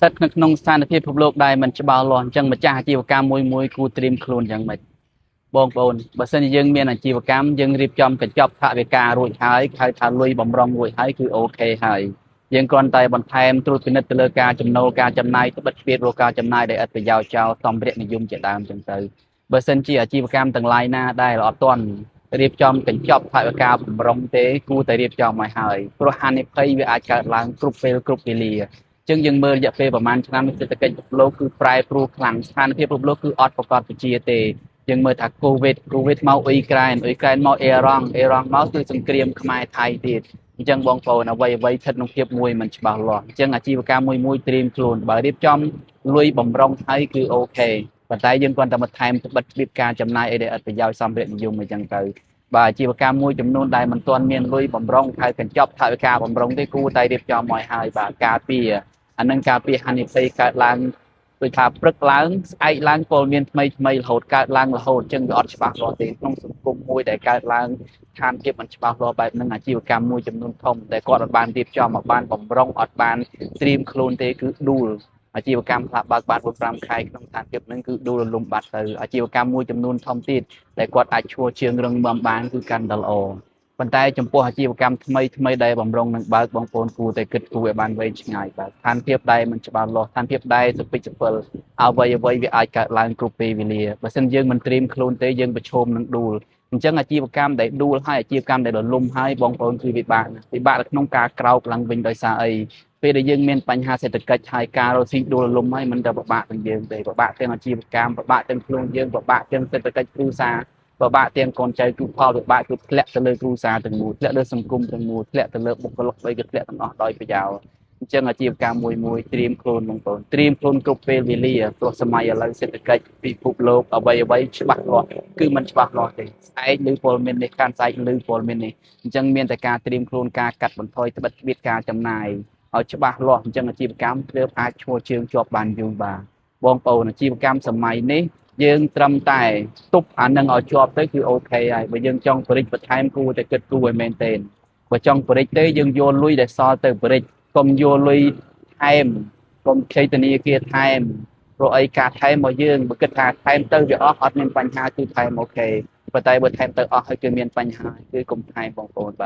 សិទ្ធិនៅក្នុងស្ថានភាពពិភពលោកដែលមិនច្បាស់លាស់អញ្ចឹងម្ចាស់អាជីវកម្មមួយគួរត្រៀមខ្លួនយ៉ាងម៉េចបងប្អូនបើសិនជាយើងមានអាជីវកម្មយើងរៀបចំកញ្ចប់ថវិការួចហើយហៅថាលុយបំរុងរួចហើយគឺអូខេហើយយើងគ្រាន់តែបន្ថែមត្រួតពិនិត្យទៅលើការចំណូលការចំណាយត្បិតទ្វាររកការចំណាយដែលឥតប្រយោជន៍ចោលសម្ភារៈនិយមជាដើមអញ្ចឹងទៅបើសិនជាអាជីវកម្មទាំងឡាយណាដែលអត់ទាន់រៀបចំកញ្ចប់ថវិកាបំរុងទេគួរតែរៀបចំឲ្យហើយព្រោះហានិភ័យវាអាចកើតឡើងគ្រប់ពេលគ្រប់វេលាចឹងយើងមើលរយៈពេលប្រហែលឆ្នាំសេដ្ឋកិច្ចពិភពលោកគឺប្រែប្រួលខ្លាំងស្ថានភាពពិភពលោកគឺអត់ប្រកបវិជ្ជាទេយើងមើលថាកូវីដមកអ៊ុយក្រែនមកអ៊ីរ៉ង់មកគឺសង្គ្រាមខ្មែរថៃទៀតអញ្ចឹងបងប្អូនអ្វីស្ថិតក្នុងភាពមួយមិនច្បាស់លាស់អញ្ចឹងអាជីវកម្មមួយត្រៀមខ្លួនបើរៀបចំលុយបំរុងហើយគឺអូខេប៉ុន្តែយើងគ្រាន់តែបន្ថែមត្បិតទ្វារការចំណាយអីដែលឥតប្រយោជន៍សម្ភារៈនិយមអញ្ចឹងទៅបើអាជីវកម្មមួយចំនួនដែលមិនទាន់មានលុយបំរុងហើយកញ្ចប់ថវិកាបំរុងទេគួរតែរៀបចំឲ្យហើយបាទការពារអានឹងការពារហានិភ័យកើតឡើងដូចថាព្រឹកឡើងស្អែកឡើងពលមានថ្មីរហូតកើតឡើងរហូតចឹងវាអត់ច្បាស់លាស់ទេក្នុងសង្គមមួយដែលកើតឡើងស្ថានភាពមិនច្បាស់លាស់បែបហ្នឹងអាជីវកម្មមួយចំនួនធំដែលគាត់អត់បានរៀបចំអត់បានបំរុងអត់បានត្រៀមខ្លួនទេគឺដួលអាជីវកម្មខ្លះបើកបាន4 5ខែក្នុងស្ថានភាពហ្នឹងគឺដួលរលំបាត់ទៅអាជីវកម្មមួយចំនួនធំទៀតដែលគាត់អាចឈរជើងរឹងមាំបានគឺកាន់តែល្អប៉ុន្តែចំពោះអាជីវកម្មថ្មីដែលបំរុងនឹងបើកបងប្អូនគួរតែគិតគូរឲ្យបានវែងឆ្ងាយបាទស្ថានភាពដែលមិនច្បាស់លាស់ស្ថានភាពដែលសុពិចសពិលអ្វីវាអាចកើតឡើងគ្រប់ពេលវេលាបើមិនយើងមិនត្រៀមខ្លួនទេយើងប្រឈមនឹងដួលអញ្ចឹងអាជីវកម្មដែលដួលហើយអាជីវកម្មដែលរលំហើយបងប្អូនគឺពិបាកនៅក្នុងការក្រោកឡើងវិញដោយសារអីពេលដែលយើងមានបញ្ហាសេដ្ឋកិច្ចហើយការរកស៊ីដួលរលំហើយមិនតែពិបាកទាំងយើងទេពិបាកទាំងអាជីវកម្មពិបាកទាំងខ្លួនយើងពិបាកទាំងសេដ្ឋកិច្ចគ្រួសារពិបាកទាំងកូនចៅគឺផលវិបាកគឺធ្លាក់ទៅលើគ្រួសារទាំងមូលធ្លាក់លើសង្គមទាំងមូលធ្លាក់ទៅលើបុគ្គលិកបីក៏ធ្លាក់ទាំងអស់ដោយប្រយោលអញ្ចឹងអាជីវកម្មមួយត្រៀមខ្លួនបងប្អូនត្រៀមខ្លួនគ្រប់ពេលវេលាព្រោះសម័យឥឡូវសេដ្ឋកិច្ចពិភពលោកអ្វីច្បាស់លាស់គឺមិនច្បាស់លាស់ទេស្អែកឬពលមាននេះកាន់ស្អែកឬពលមាននេះអញ្ចឹងមានតែការត្រៀមខ្លួនការកាត់បន្ថយត្បិតទ្វារការចំណាយឲ្យច្បាស់លាស់អញ្ចឹងអាជីវកម្មទើបអាចឈរជើងជាប់បានយូរបាទបងប្អូនអាជីវកម្មសម័យនេះយើងត្រឹមតែទប់អានឹងឲ្យជាប់ទៅគឺអូខេហើយបើយើងចង់បរិច្បន្ថែមគួរតែគិតគូរឲ្យមែនទែនបើចង់បរិច្ទេយើងយកលុយដែលសល់ទៅបរិច្កុំយកលុយថែមកុំខ្ចីធនាគារថែមព្រោះអីការថែមរបស់យើងបើគិតថាថែមទៅវាអត់មានបញ្ហាគឺថែមអូខេប៉ុន្តែបើថែមទៅអស់ហើយគឺមានបញ្ហាគឺកុំថែមបងប្អូនបាទ